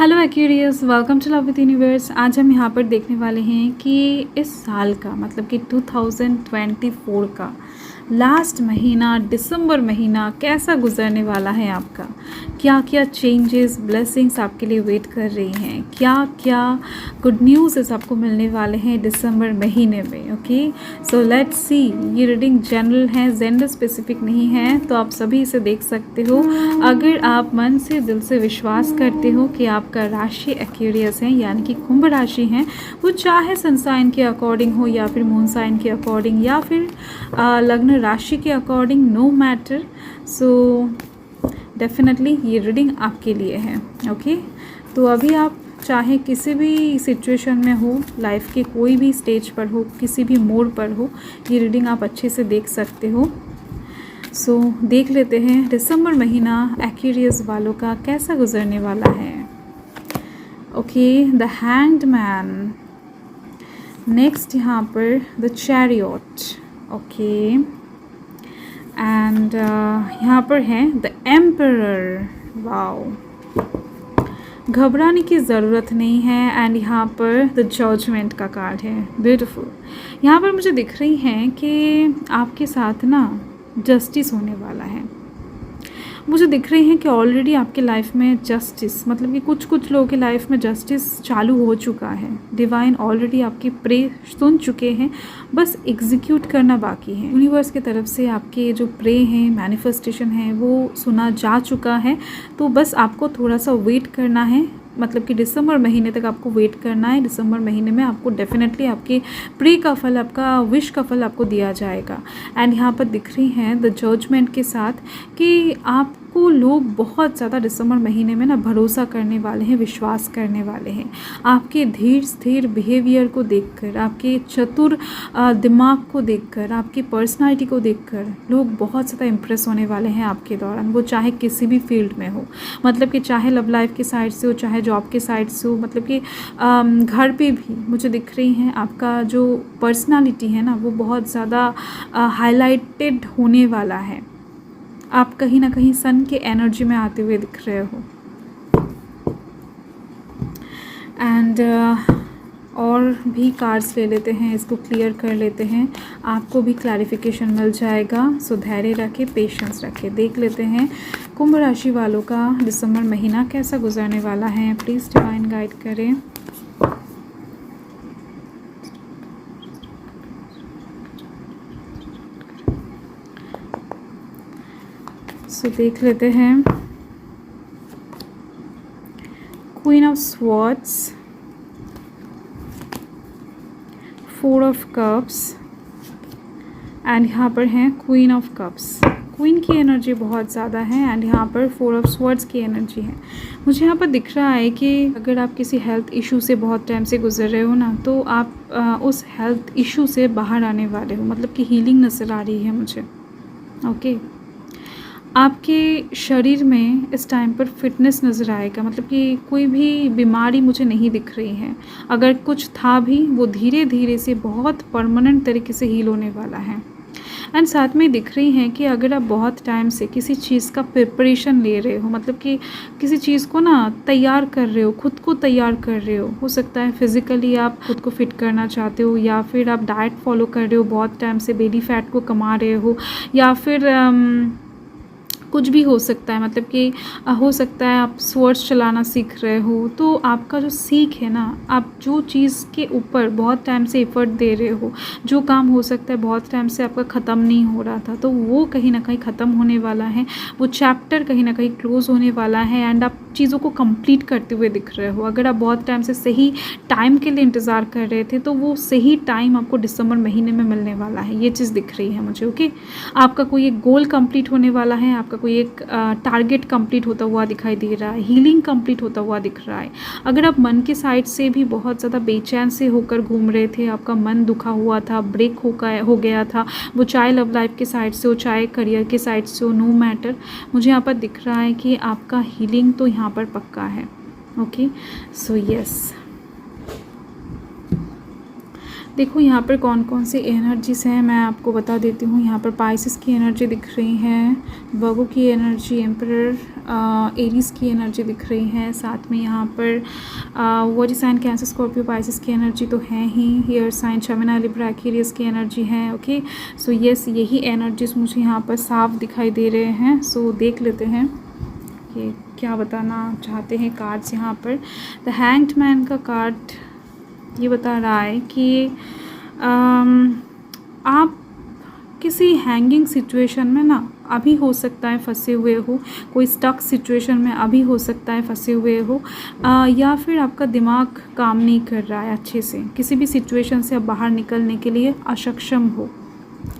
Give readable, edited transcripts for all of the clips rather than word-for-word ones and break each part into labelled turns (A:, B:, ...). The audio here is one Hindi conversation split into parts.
A: Hello a curious, welcome to love with universe. आज हम यहाँ पर देखने वाले हैं कि इस साल का मतलब कि 2024 का लास्ट महीना दिसंबर महीना कैसा गुजरने वाला है आपका। क्या क्या चेंजेस ब्लेसिंग्स आपके लिए वेट कर रही हैं, क्या क्या गुड न्यूज़ आपको मिलने वाले हैं दिसंबर महीने में। Okay, so let's see. ये रीडिंग जनरल है, जेंडर स्पेसिफिक नहीं है, तो आप सभी इसे देख सकते हो। अगर आप मन से दिल से विश्वास करते हो कि आपका राशि एक्वेरियस है यानी कि कुंभ राशि है, वो चाहे सन साइन के अकॉर्डिंग हो या फिर मून साइन के अकॉर्डिंग या फिर लग्न राशि के according, no matter. So definitely ये रीडिंग आपके लिए है। ओके, तो अभी आप चाहे किसी भी सिचुएशन में हो, लाइफ के कोई भी स्टेज पर हो, किसी भी मोड़ पर हो, ये रीडिंग आप अच्छे से देख सकते हो। सो देख लेते हैं दिसंबर महीना एक्वेरियस वालों का कैसा गुजरने वाला है। Okay, the hanged man, next यहाँ पर द चैरियट। ओके, एंड यहाँ पर है द एम्परर। वाओ, घबराने की ज़रूरत नहीं है। एंड यहाँ पर द जजमेंट का कार्ड है, ब्यूटीफुल। यहाँ पर मुझे दिख रही है कि आपके साथ ना जस्टिस होने वाला है। मुझे दिख रही है कि ऑलरेडी आपके लाइफ में जस्टिस, मतलब कि कुछ लोगों के लाइफ में जस्टिस चालू हो चुका है। डिवाइन ऑलरेडी आपकी प्रे सुन चुके हैं, बस एग्जीक्यूट करना बाकी है। यूनिवर्स की तरफ से आपके जो प्रे हैं, मैनिफेस्टेशन है, वो सुना जा चुका है। तो बस आपको थोड़ा सा वेट करना है, मतलब कि दिसंबर महीने तक आपको वेट करना है। दिसंबर महीने में आपको डेफिनेटली आपके प्रे का फल, आपका विश का फल आपको दिया जाएगा। एंड यहाँ पर दिख रही हैं द जजमेंट के साथ कि आपको लोग बहुत ज़्यादा दिसंबर महीने में ना भरोसा करने वाले हैं, विश्वास करने वाले हैं। आपके धीर स्थिर बिहेवियर को देखकर, आपके चतुर दिमाग को देखकर, आपकी पर्सनालिटी को देखकर लोग बहुत ज़्यादा इम्प्रेस होने वाले हैं आपके दौरान। वो चाहे किसी भी फील्ड में हो, मतलब कि चाहे लव लाइफ की साइड से हो, चाहे जॉब के साइड से हो, मतलब कि घर पे भी मुझे दिख रही हैं आपका जो पर्सनालिटी है ना, वो बहुत ज़्यादा हाईलाइटेड होने वाला है। आप कहीं ना कहीं सन के एनर्जी में आते हुए दिख रहे हो। एंड और भी कार्ड्स ले लेते हैं, इसको क्लियर कर लेते हैं, आपको भी क्लैरिफिकेशन मिल जाएगा। सो धैर्य रखें, पेशेंस रखें। देख लेते हैं कुंभ राशि वालों का दिसंबर महीना कैसा गुजरने वाला है। प्लीज़ डिवाइन गाइड करें। सो देख लेते हैं queen of swords, four of cups and यहाँ पर है क्वीन ऑफ कप्स। क्वीन की एनर्जी बहुत ज़्यादा है एंड यहाँ पर फोर ऑफ स्वॉर्ड्स की एनर्जी है। मुझे यहाँ पर दिख रहा है कि अगर आप किसी हेल्थ इशू से बहुत टाइम से गुजर रहे हो ना, तो आप उस हेल्थ इशू से बाहर आने वाले हो, मतलब कि हीलिंग नज़र आ रही है मुझे। ओके, आपके शरीर में इस टाइम पर फिटनेस नज़र आएगा, मतलब कि कोई भी बीमारी मुझे नहीं दिख रही है। अगर कुछ था भी, वो धीरे धीरे से बहुत परमानेंट तरीके से हील होने वाला है। एंड साथ में दिख रही हैं कि अगर आप बहुत टाइम से किसी चीज़ का प्रिपरेशन ले रहे हो, मतलब कि किसी चीज़ को ना तैयार कर रहे हो, खुद को तैयार कर रहे हो सकता है फिज़िकली आप खुद को फिट करना चाहते हो, या फिर आप डाइट फॉलो कर रहे हो, बहुत टाइम से बेली फैट को कमा रहे हो, या फिर कुछ भी हो सकता है, मतलब कि हो सकता है आप स्वर्ड्स चलाना सीख रहे हो। तो आपका जो सीख है ना, आप जो चीज़ के ऊपर बहुत टाइम से एफर्ट दे रहे हो, जो काम हो सकता है बहुत टाइम से आपका ख़त्म नहीं हो रहा था, तो वो कहीं ना कहीं ख़त्म होने वाला है। वो चैप्टर कहीं ना कहीं क्लोज होने वाला है एंड आप चीज़ों को कंप्लीट करते हुए दिख रहे हो। अगर आप बहुत टाइम से सही टाइम के लिए इंतज़ार कर रहे थे, तो वो सही टाइम आपको दिसंबर महीने में मिलने वाला है, ये चीज़ दिख रही है मुझे। ओके, आपका कोई एक गोल कंप्लीट होने वाला है, आपका कोई एक टारगेट कंप्लीट होता हुआ दिखाई दे रहा है, हीलिंग कंप्लीट होता हुआ दिख रहा है। अगर आप मन के साइड से भी बहुत ज़्यादा बेचैन से होकर घूम रहे थे, आपका मन दुखा हुआ था, ब्रेक हो गया था, वो चाहे लव लाइफ के साइड से हो, चाहे करियर के साइड से हो, नो मैटर, मुझे यहाँ पर दिख रहा है कि आपका हीलिंग तो यहाँ पर पक्का है। ओके, सो यस, देखो यहाँ पर कौन कौन सी एनर्जीज हैं मैं आपको बता देती हूँ। यहाँ पर पाइसेस की एनर्जी दिख रही है, वर्गो की एनर्जी, एम्परर, एरीज की एनर्जी दिख रही है। साथ में यहाँ पर water sign, Cancer, Scorpio, Pisces की एनर्जी तो है ही। Air sign Gemini, Libra, Aquarius की एनर्जी है। ओके, सो यस, यही एनर्जीज मुझे यहाँ पर साफ दिखाई दे रहे हैं। सो देख लेते हैं कि क्या बताना चाहते हैं कार्ड्स यहाँ पर। द हैंग्ड मैन का कार्ड ये बता रहा है कि आप किसी हैंगिंग सिचुएशन में ना अभी हो सकता है फंसे हुए हो, कोई स्टक सिचुएशन में अभी हो सकता है फंसे हुए हो, या फिर आपका दिमाग काम नहीं कर रहा है अच्छे से, किसी भी सिचुएशन से आप बाहर निकलने के लिए अक्षम हो।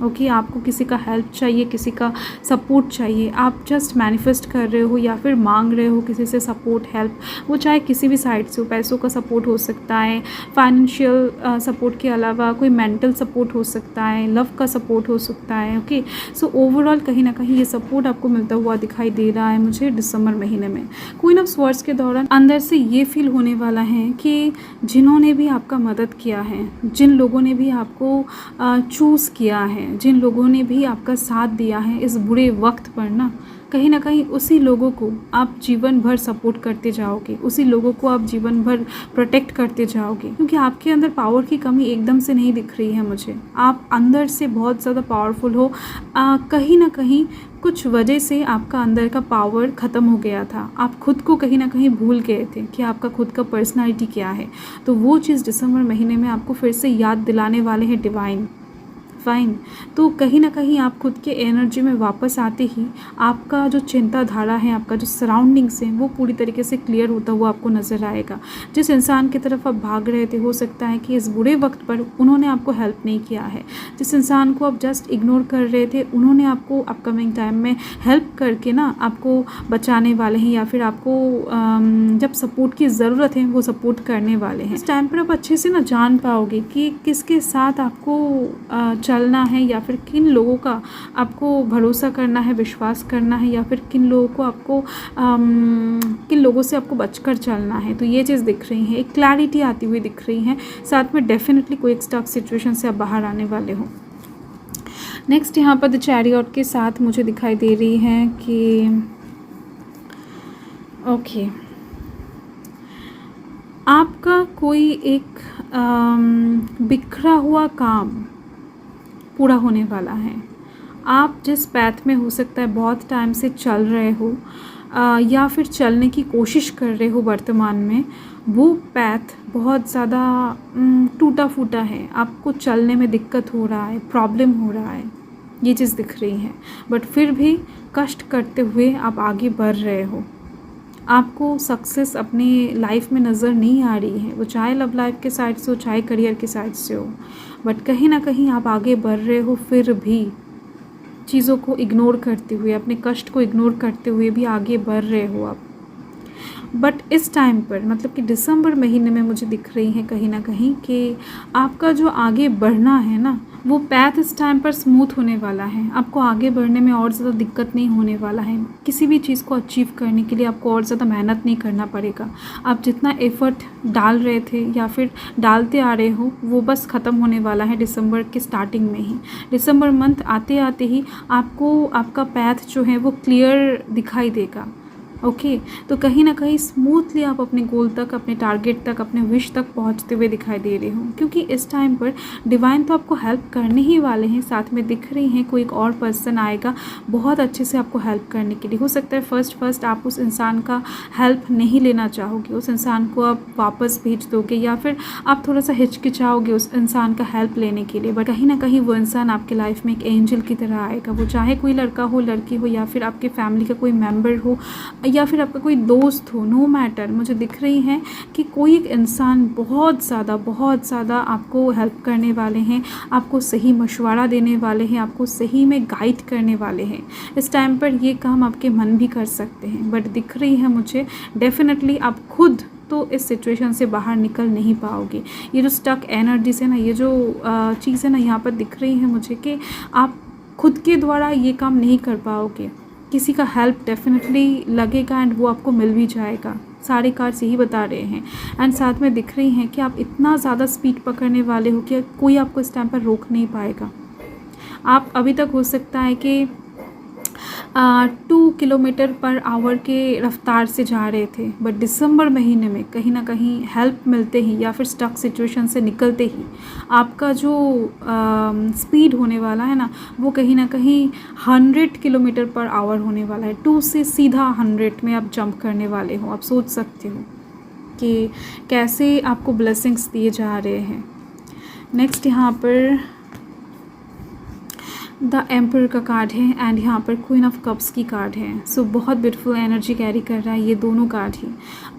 A: ओके, आपको किसी का हेल्प चाहिए, किसी का सपोर्ट चाहिए, आप जस्ट मैनिफेस्ट कर रहे हो या फिर मांग रहे हो किसी से सपोर्ट, हेल्प, वो चाहे किसी भी साइड से हो। पैसों का सपोर्ट हो सकता है, फाइनेंशियल सपोर्ट के अलावा कोई मेंटल सपोर्ट हो सकता है, लव का सपोर्ट हो सकता है। ओके, सो ओवरऑल कहीं ना कहीं ये सपोर्ट आपको मिलता हुआ दिखाई दे रहा है मुझे दिसंबर महीने में। क्वीन ऑफ स्वॉर्ड्स के दौरान अंदर से ये फील होने वाला है कि जिन्होंने भी आपका मदद किया है, जिन लोगों ने भी आपको चूज़ किया है, जिन लोगों ने भी आपका साथ दिया है इस बुरे वक्त पर ना कहीं उसी लोगों को आप जीवन भर सपोर्ट करते जाओगे, उसी लोगों को आप जीवन भर प्रोटेक्ट करते जाओगे, क्योंकि आपके अंदर पावर की कमी एकदम से नहीं दिख रही है मुझे। आप अंदर से बहुत ज़्यादा पावरफुल हो। कहीं ना कहीं कुछ वजह से आपका अंदर का पावर ख़त्म हो गया था, आप खुद को कहीं ना कहीं भूल गए थे कि आपका खुद का पर्सनालिटी क्या है। तो वो चीज़ दिसंबर महीने में आपको फिर से याद दिलाने वाले हैं डिवाइन। फाइन, तो कहीं ना कहीं आप खुद के एनर्जी में वापस आते ही आपका जो चिंताधारा है, आपका जो सराउंडिंग्स हैं, वो पूरी तरीके से क्लियर होता हुआ आपको नज़र आएगा। जिस इंसान की तरफ आप भाग रहे थे, हो सकता है कि इस बुरे वक्त पर उन्होंने आपको हेल्प नहीं किया है। जिस इंसान को आप जस्ट इग्नोर कर रहे थे, उन्होंने आपको अपकमिंग टाइम में हेल्प करके ना आपको बचाने वाले हैं, या फिर आपको जब सपोर्ट की ज़रूरत है वो सपोर्ट करने वाले हैं। इस टाइम पर आप अच्छे से ना जान पाओगे कि किसके साथ आपको चलना है, या फिर किन लोगों का आपको भरोसा करना है, विश्वास करना है, या फिर किन लोगों को आपको किन लोगों से आपको बचकर चलना है। तो ये चीज़ दिख रही है, एक क्लैरिटी आती हुई दिख रही है। साथ में डेफिनेटली कोई एक स्टक सिचुएशन से आप बाहर आने वाले हो। नेक्स्ट यहाँ पर द चैरियट के साथ मुझे दिखाई दे रही है कि ओके, आपका कोई एक बिखरा हुआ काम पूरा होने वाला है। आप जिस पैथ में हो सकता है बहुत टाइम से चल रहे हो, या फिर चलने की कोशिश कर रहे हो वर्तमान में, वो पैथ बहुत ज़्यादा टूटा फूटा है, आपको चलने में दिक्कत हो रहा है, प्रॉब्लम हो रहा है, ये चीज़ दिख रही है। बट फिर भी कष्ट करते हुए आप आगे बढ़ रहे हो। आपको सक्सेस अपनी लाइफ में नज़र नहीं आ रही है, वो चाहे लव लाइफ के साइड से हो, चाहे करियर के साइड से हो, बट कहीं ना कहीं आप आगे बढ़ रहे हो। फिर भी चीज़ों को इग्नोर करते हुए, अपने कष्ट को इग्नोर करते हुए भी आगे बढ़ रहे हो आप। बट इस टाइम पर, मतलब कि दिसंबर महीने में मुझे दिख रही है कहीं ना कहीं कि आपका जो आगे बढ़ना है ना, वो पैथ इस टाइम पर स्मूथ होने वाला है। आपको आगे बढ़ने में और ज़्यादा दिक्कत नहीं होने वाला है। किसी भी चीज़ को अचीव करने के लिए आपको और ज़्यादा मेहनत नहीं करना पड़ेगा। आप जितना एफर्ट डाल रहे थे या फिर डालते आ रहे हो, वो बस ख़त्म होने वाला है दिसंबर के स्टार्टिंग में ही। दिसंबर मंथ आते आते ही आपको आपका पैथ जो है वो क्लियर दिखाई देगा। ओके, तो कहीं ना कहीं स्मूथली आप अपने गोल तक, अपने टारगेट तक, अपने विश तक पहुंचते हुए दिखाई दे रहे हो, क्योंकि इस टाइम पर डिवाइन तो आपको हेल्प करने ही वाले हैं। साथ में दिख रही हैं कोई एक और पर्सन आएगा बहुत अच्छे से आपको हेल्प करने के लिए। हो सकता है फर्स्ट आप उस इंसान का हेल्प नहीं लेना चाहोगे, उस इंसान को आप वापस भेज दोगे, या फिर आप थोड़ा सा हिचकिचाओगे उस इंसान का हेल्प लेने के लिए। बट कहीं ना कहीं वो इंसान आपके लाइफ में एक एंजल की तरह आएगा। वो चाहे कोई लड़का हो, लड़की हो, या फिर आपके फैमिली का कोई मेम्बर हो, या फिर आपका कोई दोस्त हो, नो मैटर, मुझे दिख रही है कि कोई एक इंसान बहुत ज़्यादा आपको हेल्प करने वाले हैं, आपको सही मशवरा देने वाले हैं, आपको सही में गाइड करने वाले हैं। इस टाइम पर ये काम आपके मन भी कर सकते हैं, बट दिख रही है मुझे डेफिनेटली आप खुद तो इस सिचुएशन से बाहर निकल नहीं पाओगे। ये जो स्टक एनर्जीज है ना, ये जो चीज़ है ना, यहाँ पर दिख रही है मुझे कि आप खुद के द्वारा ये काम नहीं कर पाओगे। किसी का हेल्प डेफिनेटली लगेगा एंड वो आपको मिल भी जाएगा। सारे कार्ड्स यही बता रहे हैं। एंड साथ में दिख रही हैं कि आप इतना ज़्यादा स्पीड पकड़ने वाले हो कि कोई आपको इस टाइम पर रोक नहीं पाएगा। आप अभी तक हो सकता है कि 2 किलोमीटर पर आवर के रफ्तार से जा रहे थे, बट दिसंबर महीने में कहीं ना कहीं हेल्प मिलते ही या फिर स्टक सिचुएशन से निकलते ही आपका जो स्पीड होने वाला है ना, वो कहीं ना कहीं 100 किलोमीटर पर आवर होने वाला है। 2 से सीधा 100 में आप जंप करने वाले हो। आप सोच सकते हो कि कैसे आपको ब्लेसिंग्स दिए जा रहे हैं। नेक्स्ट यहाँ पर द एम्पर का कार्ड है एंड यहाँ पर क्वीन ऑफ कप्स की कार्ड है। सो बहुत ब्यूटीफुल एनर्जी कैरी कर रहा है ये दोनों कार्ड ही।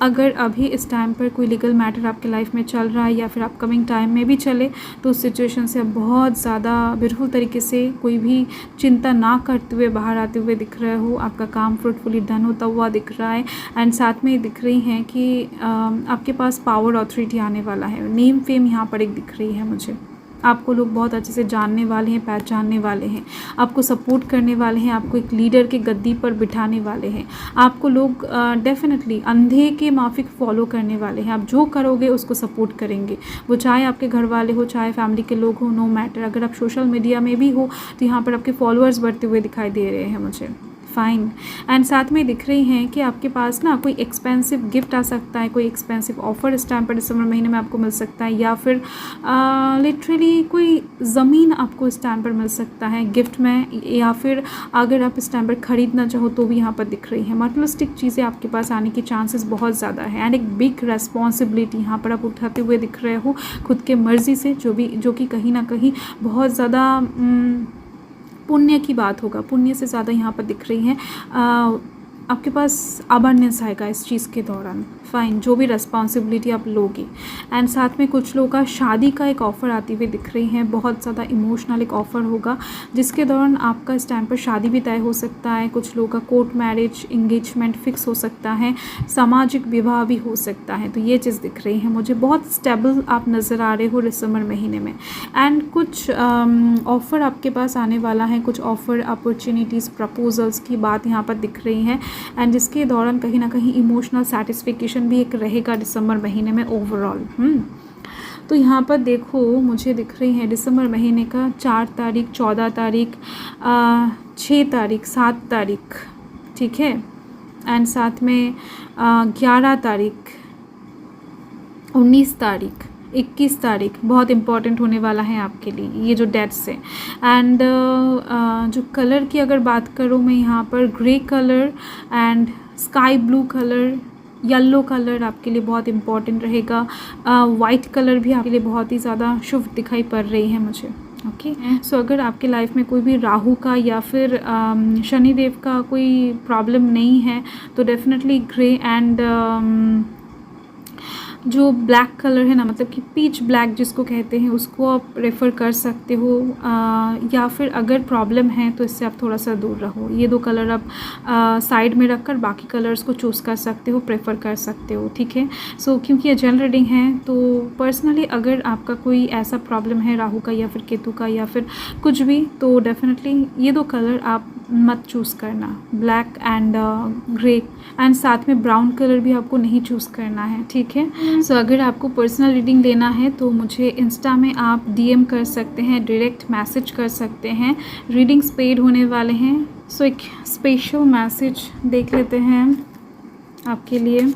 A: अगर अभी इस टाइम पर कोई लीगल मैटर आपके लाइफ में चल रहा है या फिर अपकमिंग टाइम में भी चले, तो उस सिचुएशन से आप बहुत ज़्यादा ब्यूटीफुल तरीके से कोई भी चिंता ना करते हुए बाहर आते हुए दिख रहे हो। आपका काम फ्रूटफुली डन होता हुआ दिख रहा है। एंड साथ में दिख रही हैं कि आपके पास पावर ऑथोरिटी आने वाला है। नेम फेम यहाँ पर एक दिख रही है मुझे। आपको लोग बहुत अच्छे से जानने वाले हैं, पहचानने वाले हैं, आपको सपोर्ट करने वाले हैं, आपको एक लीडर के गद्दी पर बिठाने वाले हैं। आपको लोग डेफिनेटली अंधे के माफिक फॉलो करने वाले हैं। आप जो करोगे उसको सपोर्ट करेंगे, वो चाहे आपके घर वाले हो, चाहे फैमिली के लोग हो, नो मैटर। अगर आप सोशल मीडिया में भी हो तो यहाँ पर आपके फॉलोअर्स बढ़ते हुए दिखाई दे रहे हैं मुझे। फाइन। एंड साथ में दिख रही हैं कि आपके पास ना कोई एक्सपेंसिव गिफ्ट आ सकता है, कोई एक्सपेंसिव ऑफर इस टाइम पर दिसंबर महीने में आपको मिल सकता है, या फिर लिटरली कोई ज़मीन आपको इस टाइम पर मिल सकता है गिफ्ट में, या फिर अगर आप इस टाइम पर ख़रीदना चाहो तो भी यहाँ पर दिख रही है। मटेरियलिस्टिक चीज़ें आपके पास आने की चांसेस बहुत ज़्यादा है। एंड एक बिग रेस्पॉन्सिबिलिटी यहाँ पर आप उठाते हुए दिख रहे हो खुद के मर्ज़ी से, जो कि कहीं ना कहीं बहुत ज़्यादा पुण्य की बात होगा। पुण्य से ज़्यादा यहाँ पर दिख रही हैं आपके पास अबंडेंस आएगा इस चीज़ के दौरान। फ़ाइन, जो भी रिस्पॉन्सिबिलिटी आप लोगे। एंड साथ में कुछ लोगों का शादी का एक ऑफ़र आती हुई दिख रही है। बहुत ज़्यादा इमोशनल एक ऑफ़र होगा जिसके दौरान आपका इस टाइम पर शादी भी तय हो सकता है। कुछ लोगों का कोर्ट मैरिज इंगेजमेंट फिक्स हो सकता है, सामाजिक विवाह भी हो सकता है। तो ये चीज़ दिख रही है मुझे। बहुत स्टेबल आप नज़र आ रहे हो दिसंबर महीने में। एंड कुछ ऑफ़र आपके पास आने वाला है, कुछ ऑफ़र अपॉर्चुनिटीज़ प्रपोजल्स की बात यहाँ पर दिख रही है। एंड जिसके दौरान कहीं ना कहीं इमोशनल सेटिस्फिकेशन भी एक रहेगा दिसंबर महीने में ओवरऑल। तो यहाँ पर देखो मुझे दिख रही है दिसंबर महीने का 4 तारीख, 14 तारीख, 6 तारीख, 7 तारीख, ठीक है। एंड साथ में 11 तारीख, 19 तारीख, 21 तारीख बहुत इंपॉर्टेंट होने वाला है आपके लिए, ये जो डेट्स है। एंड जो कलर की अगर बात करूँ मैं, यहाँ पर grey colour and sky blue colour, yellow colour आपके लिए बहुत इंपॉर्टेंट रहेगा। वाइट कलर भी आपके लिए बहुत ही ज़्यादा शुभ दिखाई पड़ रही है मुझे। ओके, सो अगर आपके लाइफ में कोई भी राहु का या फिर शनिदेव का कोई प्रॉब्लम नहीं है तो डेफिनेटली ग्रे एंड जो ब्लैक कलर है ना, मतलब कि पीच ब्लैक जिसको कहते हैं, उसको आप रेफ़र कर सकते हो। या फिर अगर प्रॉब्लम है तो इससे आप थोड़ा सा दूर रहो। ये 2 कलर आप साइड में रखकर बाकी कलर्स को चूज़ कर सकते हो, प्रेफर कर सकते हो, ठीक है। सो क्योंकि ये जनरल रीडिंग है तो पर्सनली अगर आपका कोई ऐसा प्रॉब्लम है राहु का या फिर केतु का या फिर कुछ भी, तो डेफिनेटली ये 2 कलर आप मत चूज़ करना, ब्लैक एंड ग्रे। एंड साथ में ब्राउन कलर भी आपको नहीं चूज़ करना है, ठीक है। सो अगर आपको पर्सनल रीडिंग लेना है तो मुझे इंस्टा में आप DM कर सकते हैं, डायरेक्ट मैसेज कर सकते हैं। रीडिंग्स पेड होने वाले हैं। सो एक स्पेशल मैसेज देख लेते हैं आपके लिए,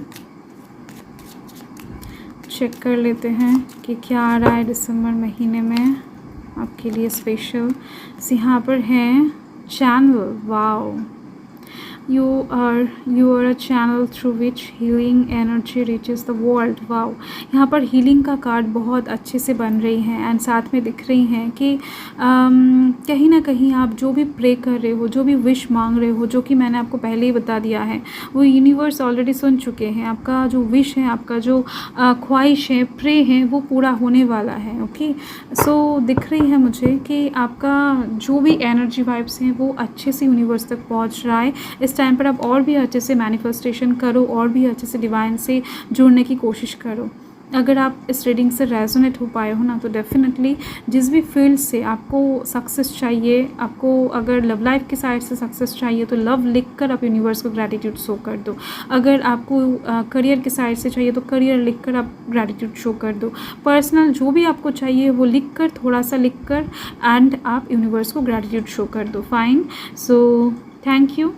A: चेक कर लेते हैं कि क्या आ रहा है दिसंबर महीने में आपके लिए स्पेशल। यहाँ पर है channel, wow, you are a channel through which healing energy reaches the world। Wow, यहाँ पर हीलिंग का कार्ड बहुत अच्छे से बन रही है। एंड साथ में दिख रही हैं कि कहीं ना कहीं आप जो भी प्रे कर रहे हो, जो भी विश मांग रहे हो, जो कि मैंने आपको पहले ही बता दिया है, वो यूनिवर्स ऑलरेडी सुन चुके हैं। आपका जो विश है, आपका जो ख्वाहिश है, प्रे है, वो पूरा होने वाला है। ओके, सो दिख रही है मुझे कि आपका जो भी एनर्जी वाइब्स हैं वो अच्छे से यूनिवर्स तक पहुँच रहा है। इस टाइम पर आप और भी अच्छे से मैनिफेस्टेशन करो, और भी अच्छे से डिवाइन से जुड़ने की कोशिश करो। अगर आप इस रीडिंग से रेजोनेट हो पाए हो ना, तो डेफिनेटली जिस भी फील्ड से आपको सक्सेस चाहिए, आपको अगर लव लाइफ की साइड से सक्सेस चाहिए तो लव लिख कर आप यूनिवर्स को ग्रैटिट्यूड शो कर दो। अगर आपको करियर की साइड से चाहिए तो करियर लिख कर आप ग्रैटिट्यूड शो कर दो। पर्सनल जो भी आपको चाहिए वो लिख कर, थोड़ा सा लिख कर, एंड आप यूनिवर्स को ग्रैटिट्यूड शो कर दो। Fine, so thank you.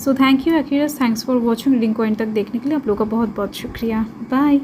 A: So thank you Aquarius, thanks for watching. Reading को एंड तक देखने के लिए आप लोगों का बहुत बहुत शुक्रिया। बाय।